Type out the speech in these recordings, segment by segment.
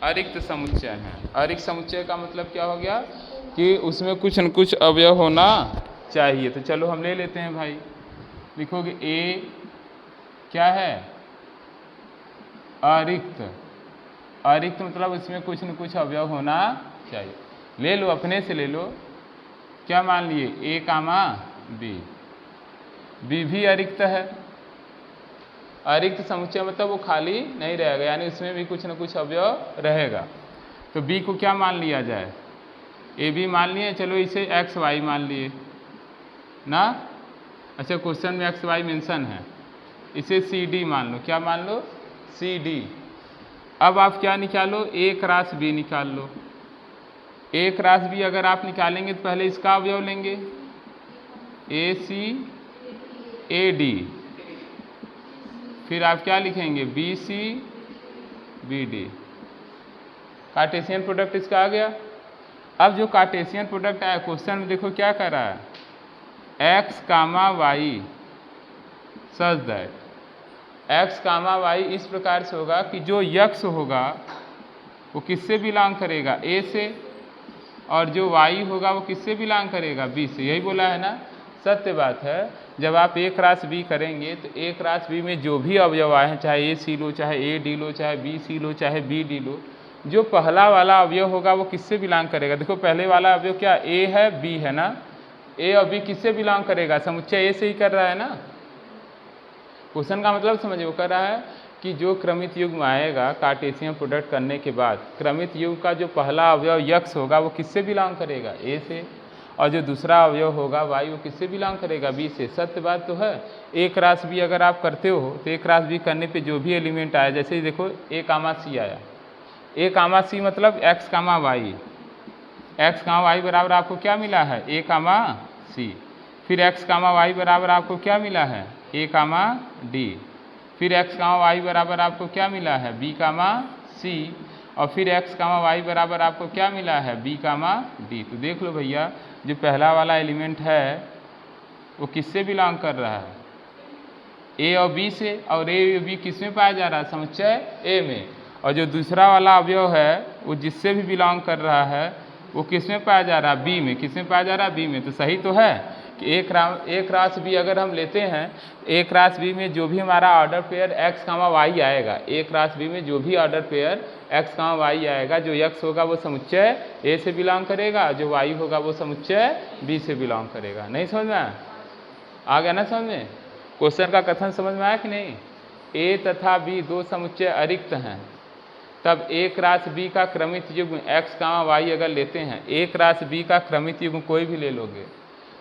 अरिक्त समुच्चय हैं। अरिक्त समुच्चय का मतलब क्या हो गया कि उसमें कुछ न कुछ अवयव होना चाहिए। तो चलो हम ले लेते हैं भाई, लिखोगे ए क्या है, अरिक्त। अरिक्त मतलब उसमें कुछ न कुछ अवयव होना चाहिए। ले लो, अपने से ले लो, क्या मान लिए, ए कामा बी। बी भी अरिक्त है। अरिक्त समुच्चय मतलब वो खाली नहीं रहेगा, यानी उसमें भी कुछ न कुछ अवयव रहेगा। तो बी को क्या मान लिया जाए, ए बी मान लिए। चलो इसे एक्स वाई मान लिए ना। अच्छा, क्वेश्चन में एक्स वाई मेंशन है, इसे सी डी मान लो। क्या मान लो, सी डी। अब आप क्या निकालो, ए क्रॉस बी निकाल लो। ए क्रॉस बी अगर आप निकालेंगे तो पहले इसका अवयव लेंगे, ए सी ए डी, फिर आप क्या लिखेंगे, B C B D. Cartesian product इसका आ गया। अब जो कार्टेशियन प्रोडक्ट आया क्वेश्चन में, देखो क्या कर रहा है, x comma y such that x comma y इस प्रकार से होगा कि जो यक्स होगा वो किससे बिलोंग करेगा, ए से, और जो वाई होगा वो किससे बिलोंग करेगा, बी से। यही बोला है ना, सत्य बात है। जब आप ए क्रॉस बी करेंगे तो ए क्रॉस बी में जो भी अवयव आए हैं, चाहे ए सी लो, चाहे ए डी लो, चाहे बी सी लो, चाहे बी डी लो, जो पहला वाला अवयव होगा वो किससे बिलोंग करेगा। देखो पहले वाला अवयव क्या, ए है बी है ना, ए और बी किससे बिलोंग करेगा, समुच्चय ए से ही कर रहा है ना। क्वेश्चन का मतलब समझिए, वो कर रहा है कि जो क्रमित युग्म आएगा कार्टेशियन प्रोडक्ट करने के बाद, क्रमित युग्म का जो पहला अवयव यक्स होगा वो किससे बिलोंग करेगा, ए से, और जो दूसरा अवयव होगा वाई वो किससे बिलोंग करेगा, बी से। सत्य बात तो है। ए क्रॉस बी अगर आप करते हो तो ए क्रॉस बी करने पे जो भी एलिमेंट आया, जैसे ही देखो ए कामा सी आया, ए कामा सी मतलब x comma Y, x comma Y बराबर आपको क्या मिला है, ए कामा सी। फिर एक्स कामा वाई बराबर आपको क्या मिला है, ए कामा डी। फिर एक्स कामा वाई बराबर आपको क्या मिला है, बी कामा सी। और फिर एक्स कामा वाई बराबर आपको क्या मिला है, बी कामा डी। तो देख लो भैया, जो पहला वाला एलिमेंट है वो किससे बिलोंग कर रहा है, ए और बी से, और ए और बी किस में पाया जा रहा है, समुच्चय ए में। और जो दूसरा वाला अवयव है वो जिससे भी बिलोंग कर रहा है वो किस में पाया जा रहा है, बी में। किस में पाया जा रहा है, बी में। तो सही तो है कि ए क्रॉस बी अगर हम लेते हैं, ए क्रॉस बी में जो भी हमारा order pair x comma Y आएगा, ए क्रॉस बी में जो भी order pair x comma Y आएगा, जो एक्स होगा वो समुच्चय ए से बिलोंग करेगा, जो वाई होगा वो समुच्चय बी से बिलोंग करेगा। नहीं समझ में आया, आ गया ना समझ में। क्वेश्चन का कथन समझ में आया कि नहीं। ए तथा बी दो समुच्चय अरिक्त हैं, तब ए क्रॉस बी का क्रमित युग्म एक्स कामा वाई अगर लेते हैं, ए क्रॉस बी का क्रमित युग्म कोई भी ले लोगे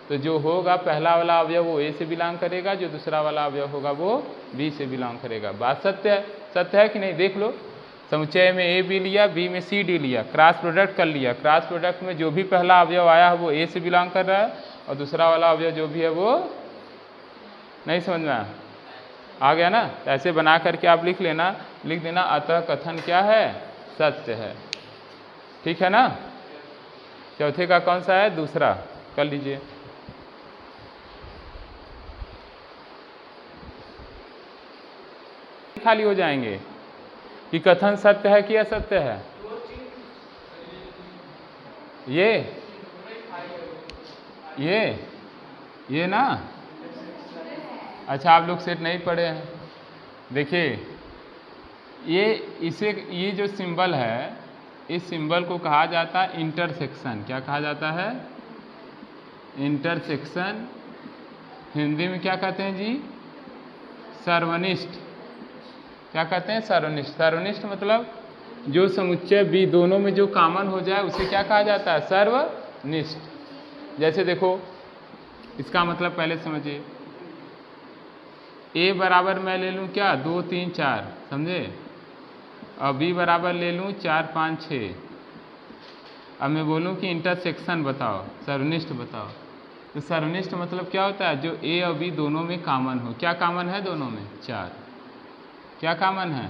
तो जो होगा पहला वाला अवयव वो ए से बिलोंग करेगा, जो दूसरा वाला अवयव होगा वो बी से बिलोंग करेगा। बात सत्य है, सत्य है कि नहीं। देख लो, समुच्चय में ए बी लिया, बी में सी डी लिया, क्रॉस प्रोडक्ट कर लिया। क्रॉस प्रोडक्ट में जो भी पहला अवयव आया है वो ए से बिलोंग कर रहा है, और दूसरा वाला अवयव जो भी है वो नहीं समझ में आया, आ गया ना। ऐसे बना करके आप लिख लेना, लिख देना, अतः कथन क्या है, सत्य है। ठीक है ना। चौथे का कौन सा है, दूसरा कर लीजिए। खाली हो जाएंगे कि कथन सत्य है कि असत्य है। ये ना, अच्छा आप लोग सेट नहीं पढ़े हैं। देखिए ये जो सिंबल है, इस सिंबल को कहा जाता है इंटरसेक्शन। क्या कहा जाता है, इंटरसेक्शन। हिंदी में क्या कहते हैं जी, सर्वनिष्ठ। क्या कहते हैं, सर्वनिष्ठ। सर्वनिष्ठ मतलब जो समुच्चय बी दोनों में जो कॉमन हो जाए उसे क्या कहा जाता है, सर्वनिष्ठ। जैसे देखो इसका मतलब पहले समझिए, ए बराबर मैं ले लूँ क्या, 2 3 4, समझे, और बी बराबर ले लूँ 4 5 6। अब मैं बोलूँ कि इंटरसेक्शन बताओ, सर्वनिष्ठ बताओ, तो सर्वनिष्ठ मतलब क्या होता है, जो ए और बी दोनों में कॉमन हो। क्या कॉमन है दोनों में, 4। क्या कॉमन है,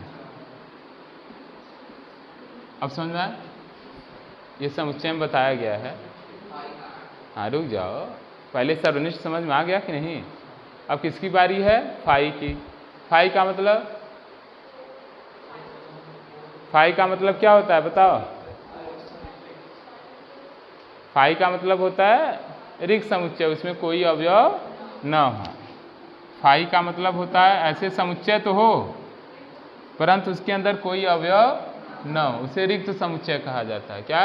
अब समझ में आया। ये समुच्चय में बताया गया है। हाँ रुक जाओ, पहले सर्वनिष्ठ समझ में आ गया कि नहीं। अब किसकी बारी है, फाई की। फाई का मतलब फाई का मतलब क्या होता है बताओ? फाई का मतलब होता है रिक्त समुच्चय, उसमें कोई अवयव न हो। फाई का मतलब होता है ऐसे समुच्चय तो हो परंतु उसके अंदर कोई अवयव न हो, उसे रिक्त समुच्चय कहा जाता है। क्या?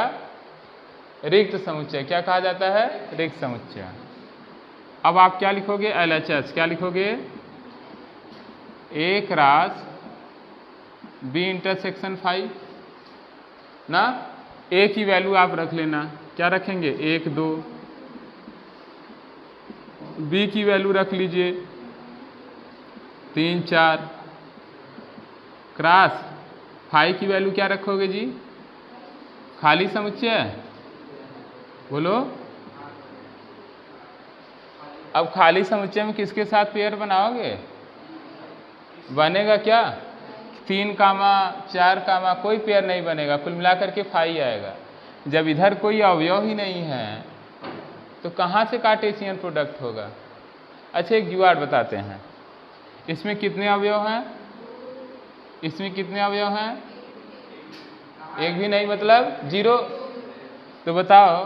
रिक्त समुच्चय। क्या कहा जाता है? रिक्त समुच्चय। अब आप क्या लिखोगे? LHS। क्या लिखोगे? A cross B intersection phi ना। A की वैल्यू आप रख लेना, क्या रखेंगे? 1 2। B की वैल्यू रख लीजिए 3 4। क्रॉस फाई की वैल्यू क्या रखोगे जी? खाली समुच्चय बोलो। अब खाली समुच्चय में किसके साथ पेयर बनाओगे? बनेगा क्या? 3 कामा 4 कामा कोई पेयर नहीं बनेगा, कुल मिलाकर के फाई आएगा। जब इधर कोई अवयव ही नहीं है तो कहाँ से कार्टेशियन प्रोडक्ट होगा? अच्छा एक जुगाड़ बताते हैं। इसमें कितने अवयव हैं? इसमें कितने अवयव हैं? एक भी नहीं, मतलब 0। तो बताओ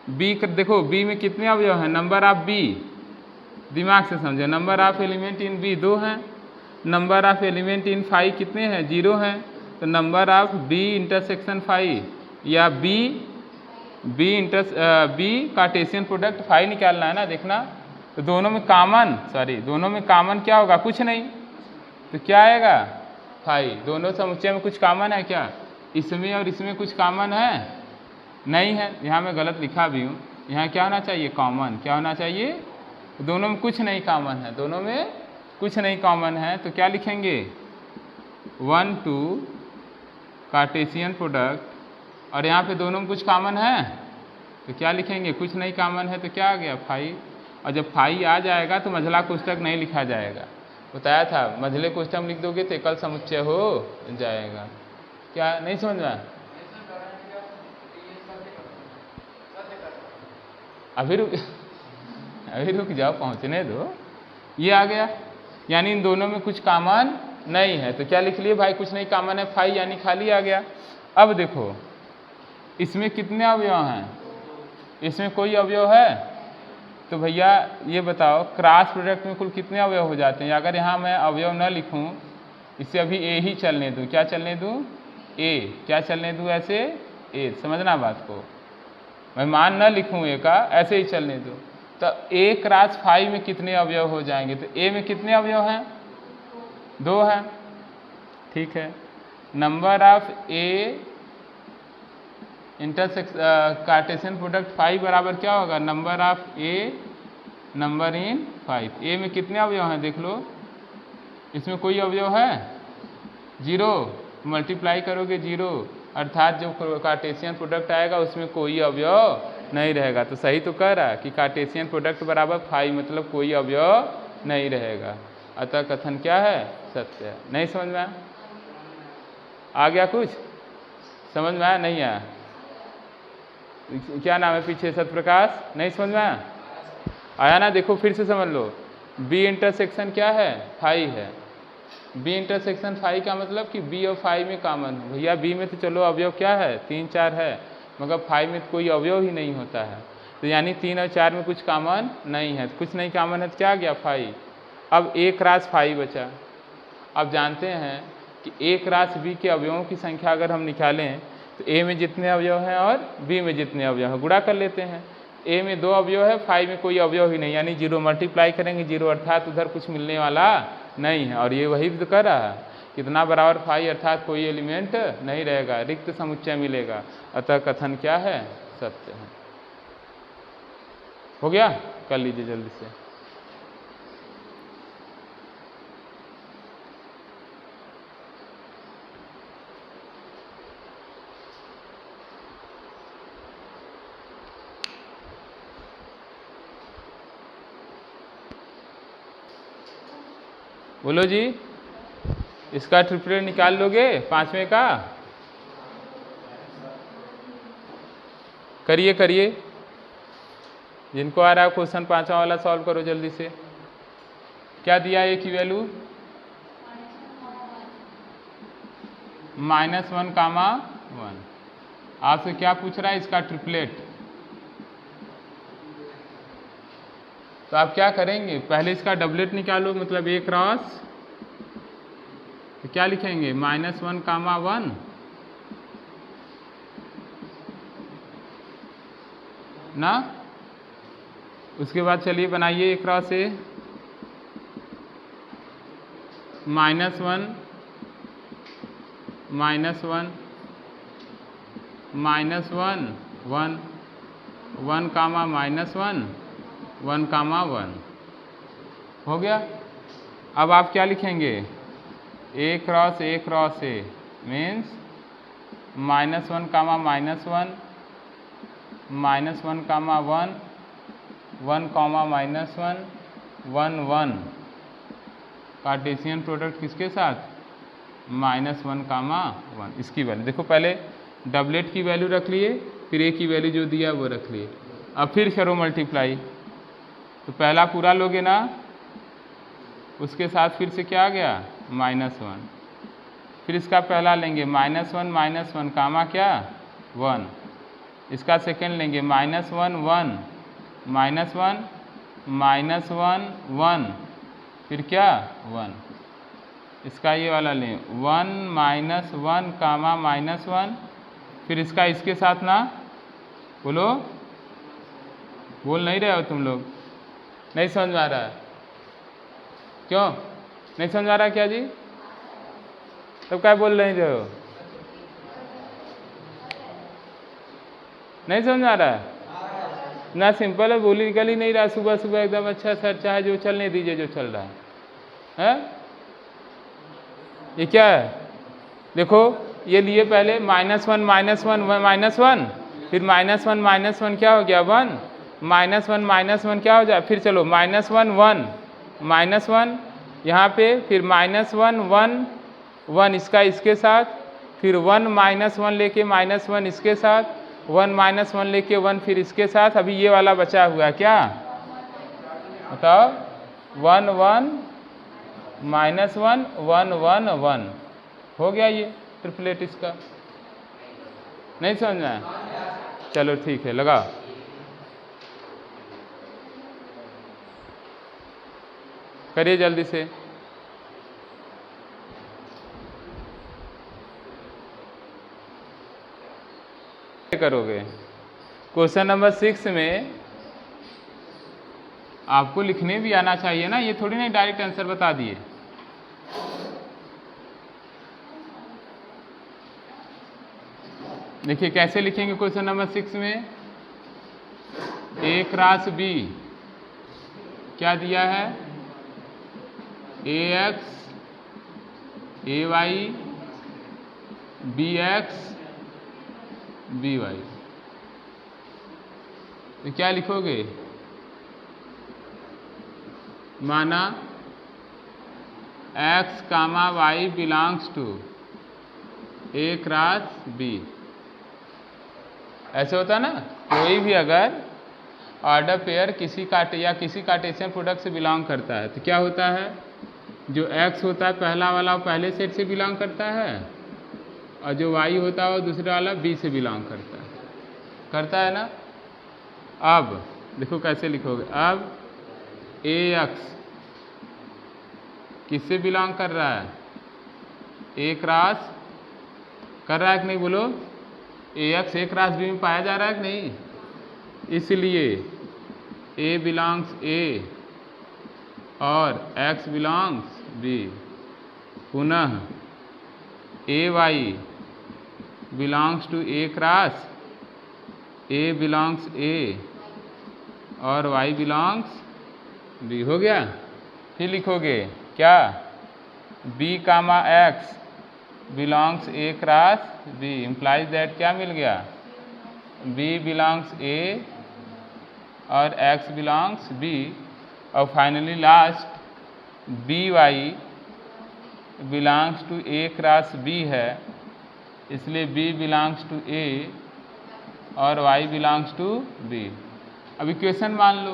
बी देखो, बी में कितने अवयव हैं? नंबर ऑफ बी, दिमाग से समझो। Number of element in B 2 हैं। Number of element in phi कितने हैं? 0 हैं। तो number of B intersection phi या बी कार्टेशियन प्रोडक्ट फाई निकालना है ना, देखना। तो दोनों में कॉमन क्या होगा? कुछ नहीं। तो क्या आएगा? फाई। दोनों समुच्चय में कुछ कॉमन है क्या? इसमें और इसमें कुछ कॉमन है? नहीं है। यहाँ मैं गलत लिखा भी हूँ, यहाँ क्या होना चाहिए? कॉमन। क्या होना चाहिए? दोनों में कुछ नहीं कॉमन है, दोनों में कुछ नहीं कॉमन है। तो क्या लिखेंगे? 1 2 कार्टेशियन प्रोडक्ट, और यहाँ पे दोनों में कुछ कॉमन है तो क्या लिखेंगे? कुछ नहीं कॉमन है तो क्या आ गया? फाई। और जब फाई आ जाएगा तो मझला कोष्ठक नहीं लिखा जाएगा। बताया था मझले कोष्ठक लिख दोगे तो एकल समुच्चय हो जाएगा। क्या नहीं समझ में? अभी रुक जाओ, पहुंचने दो। ये आ गया, यानी इन दोनों में कुछ कॉमन नहीं है। तो क्या लिख लिए भाई? कुछ नहीं कॉमन है, फाई, यानी खाली आ गया। अब देखो इसमें कितने अवयव हैं? इसमें कोई अवयव है? तो भैया ये बताओ क्रॉस प्रोडक्ट में कुल कितने अवयव हो जाते हैं? अगर यहाँ मैं अवयव न लिखूँ, इसे अभी ए ही चलने दूँ। क्या चलने दूँ? ए। क्या चलने दूँ? ऐसे ए। समझना बात को, मैं मान न लिखूँ ए का, ऐसे ही चलने दूँ। तो ए क्रॉस फाई में कितने अवयव हो जाएंगे? तो ए में कितने अवयव हैं? 2 हैं। ठीक है। Number of A cartesian product phi बराबर क्या होगा? Number of A number in phi. A में कितने अवयव हैं देख लो। इसमें कोई अवयव है? 0। मल्टीप्लाई करोगे 0, अर्थात जो कार्टेशियन प्रोडक्ट आएगा उसमें कोई अवयव नहीं रहेगा। तो सही तो कह रहा है कि कार्टेशियन प्रोडक्ट बराबर फाई, मतलब कोई अवयव नहीं रहेगा। अतः कथन क्या है? सत्य है। नहीं समझ में आया? आ गया कुछ? समझ में आया? नहीं आया? क्या नाम है पीछे? सत्यप्रकाश। नहीं समझ में आया? आया ना? देखो फिर से समझ लो। बी इंटरसेक्शन क्या है? फाई है। बी इंटरसेक्शन फाई का मतलब कि बी और फाई में कॉमन हो। भैया बी में तो चलो अवयव क्या है? 3 4 है, मगर फाई में तो कोई अवयव ही नहीं होता है। तो यानी 3 और 4 में कुछ कॉमन नहीं है। कुछ नहीं कॉमन है तो क्या आ गया? फाई। अब ए क्रॉस फाई बचा। अब जानते हैं कि ए क्रॉस बी के अवयवों की संख्या अगर हम निकालें तो ए में जितने अवयव हैं और बी में जितने अवयव हैं गुणा कर लेते हैं। ए में 2 अवयव है, फाई में कोई अवयव ही नहीं, यानी 0। मल्टीप्लाई करेंगे 0, अर्थात उधर कुछ मिलने वाला नहीं है। और ये वही तो कर रहा है, कितना बराबर फाई, अर्थात कोई एलिमेंट नहीं रहेगा, रिक्त समुच्चय मिलेगा। अतः कथन क्या है? सत्य है। हो गया? कर लीजिए जल्दी से। बोलो जी, इसका ट्रिपलेट निकाल लोगे 5वें का? करिए करिए, जिनको आ रहा है क्वेश्चन 5वां वाला सॉल्व करो जल्दी से। क्या दिया ए की वैल्यू? -1, -1। आपसे क्या पूछ रहा है? इसका ट्रिपलेट। तो आप क्या करेंगे? पहले इसका डबलेट निकालो, मतलब A क्रॉस, तो क्या लिखेंगे? -1, -1 ना। उसके बाद चलिए बनाइए A क्रॉस A, -1, -1, -1, -1, 1, 1, -1, 1, 1 हो गया। अब आप क्या लिखेंगे? A cross A cross A means -1, -1, -1, 1, 1, 1, 1 Cartesian product किसके साथ? -1, 1। इसकी वैल्यू देखो, पहले डबलेट की वैल्यू रख लिए, फिर A की वैल्यू जो दिया वो रख लिए। अब फिर करो मल्टीप्लाई, तो पहला पूरा लोगे ना, उसके साथ फिर से क्या आ गया? -1। फिर इसका पहला लेंगे -1, -1, कामा क्या? 1। इसका सेकेंड लेंगे -1, 1, -1, -1, 1, फिर क्या? 1। इसका ये वाला लें 1, -1, कामा -1, फिर इसका इसके साथ ना, बोलो, बोल नहीं रहे हो तुम लोग? नहीं समझ में आ रहा है? क्यों नहीं समझ आ रहा क्या जी? तब क्या बोल नहीं रहे हो? नहीं समझ आ रहा है ना? सिंपल है, बोली निकल ही नहीं रहा सुबह सुबह एकदम। अच्छा सर, चाहे जो चलने दीजिए जो चल रहा है। ये क्या है? देखो ये लिए पहले -1, -1, -1, फिर -1, -1 क्या हो गया? 1, -1, -1 क्या हो जाए? फिर चलो -1, 1, -1 यहाँ पे, फिर -1, 1, 1 इसका इसके साथ, फिर 1, -1 लेके -1 इसके साथ, 1, -1 लेके 1 फिर इसके साथ। अभी ये वाला बचा हुआ क्या बताओ? 1, 1, -1, 1, 1, 1 हो गया ये ट्रिपलेट इसका। नहीं समझना है? चलो ठीक है, लगाओ। करिए जल्दी से। करोगे क्वेश्चन नंबर 6 में आपको लिखने भी आना चाहिए ना, ये थोड़ी ना डायरेक्ट आंसर बता दिए। देखिए कैसे लिखेंगे क्वेश्चन नंबर 6 में। A क्रॉस B क्या दिया है? AX, AY, BX, BY। तो क्या लिखोगे? माना X, Y belongs to A cross B। ऐसे होता है ना, कोई भी अगर ऑर्डर पेयर किसी कार्टेशियन प्रोडक्ट से बिलोंग करता है तो क्या होता है? जो X होता है पहला वाला वो पहले सेट से बिलोंग करता है, और जो Y होता है वो दूसरा वाला B से बिलोंग करता है ना। अब देखो कैसे लिखोगे। अब AX किससे बिलोंग कर रहा है? A क्रॉस कर रहा है कि नहीं? बोलो। AX A क्रॉस B में पाया जा रहा है कि नहीं? इसलिए A बिलोंग्स A और X बिलोंग्स B। पुनः AY belongs to A cross A belongs A और Y बिलोंग्स B। हो गया। फिर लिखोगे क्या? B, X belongs A cross B implies that क्या मिल गया? B बिलोंग्स A और X बिलोंग्स B। और finally last BY belongs to A cross B है, इसलिए B बिलोंग्स टू A और Y बिलोंग्स टू B। अब इक्वेशन मान लो।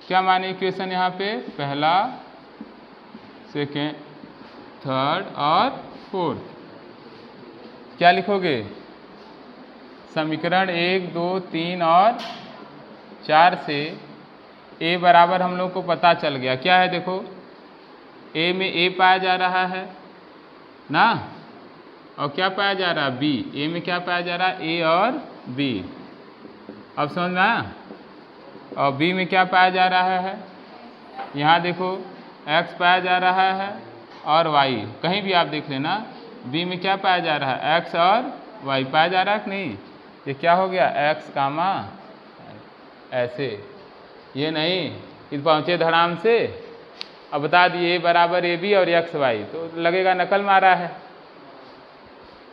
क्या माने इक्वेशन यहाँ पे? पहला, सेकेंड, थर्ड और फोर्थ। क्या लिखोगे? समीकरण 1, 2, 3 और 4 से ए बराबर हम लोग को पता चल गया। क्या है देखो, ए में ए पाया जा रहा है ना, और क्या पाया जा रहा है? बी। ए में क्या पाया जा रहा है? ए और बी। अब समझ में आया? और बी में क्या पाया जा रहा है? यहाँ देखो एक्स पाया जा रहा है और वाई, कहीं भी आप देख लेना। बी में क्या पाया जा रहा है? एक्स और वाई पाया जा रहा है कि नहीं? ये क्या हो गया? एक्स कामा ऐसे, ये नहीं इस पहुँचे धड़ाम से। अब बता दिए ए बराबर ए बी और एक्स वाई, तो लगेगा नकल मारा है।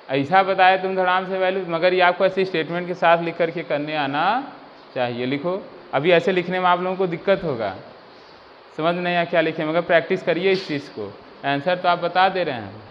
ऐसा बताया तुम धड़ाम से वैल्यू, मगर ये आपको ऐसे स्टेटमेंट के साथ लिख करके करने आना चाहिए। लिखो, अभी ऐसे लिखने में आप लोगों को दिक्कत होगा, समझ नहीं आया क्या लिखे, मगर प्रैक्टिस करिए इस चीज़ को। आंसर तो आप बता दे रहे हैं।